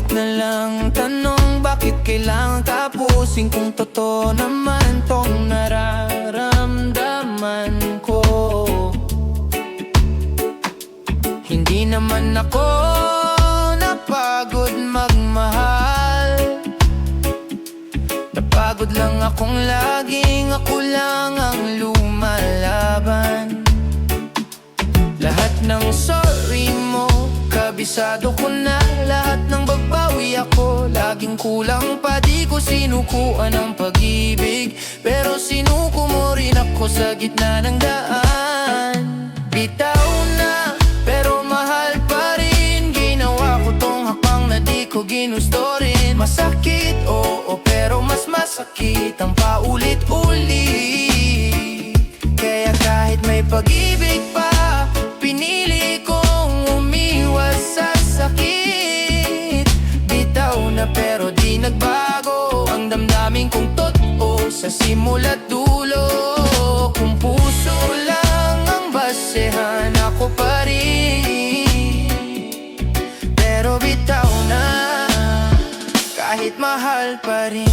Ulit na lang tanong, bakit kailangan tapusin kung totoo naman tong nararamdaman ko? Hindi naman ako napagod magmahal. Napagod lang akong laging ako lang ang lumalaban. Lahat ng sorry mo, kabisado ko na. Lahat ng bagbawi ako, laging kulang pa. Di ko sinukuan ang pag-ibig, pero sinuko mo rin ako sa gitna ng daan. Bitaw na, pero mahal pa rin. Ginawa ko tong hakbang na di ko ginusto rin. Masakit, oo, pero mas masakit ang paulit-ulit. Kaya kahit may pag-ibig pa, pinili kong umiwas sa sakit. Bitaw na pero di nagbago ang damdamin kong totoo sa simula't dulo. Kung puso lang ang basehan, ako pa rin. Pero bitaw na, kahit mahal pa rin.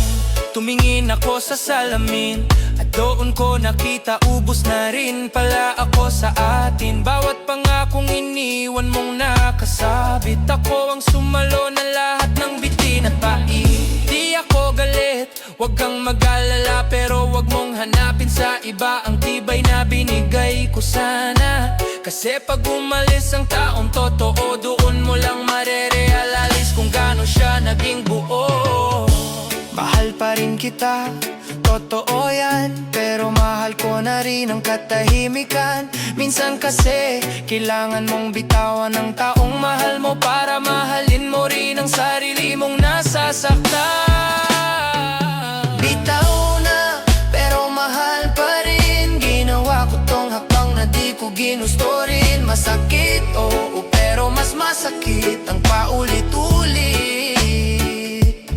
Tumingin ako sa salamin at doon ko nakita ubos na rin pala ako sa atin. Bawat pangakong iniwan mong nakasabit, ako ang sumalo na lahat ng bitin at pait. Di ako galit, wag kang mag-alala, pero wag mong hanapin sa iba ang tibay na binigay ko sana. Kasi pag umalis ang taong totoo, doon mo lang marerealize kung gaano siya naging buo. Mahal pa rin kita, totoo yan, pero mahal ko na rin ang katahimikan. Minsan kasi kailangan mong bitawan ng taong mahal mo para mahalin mo rin ang sarili mong nasasaktan. Bitaw na, pero mahal pa rin. Ginawa ko tong hakbang na di ko ginusto rin. Masakit, oo, pero mas masakit ang paulit-ulit.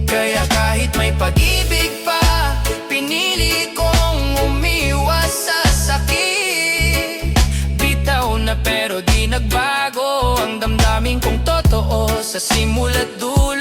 Kaya kahit may pag-ibig pa, pinili kong umiwas sa sakit. Bitaw na pero di nagbago ang damdamin kong totoo sa simula't dulo.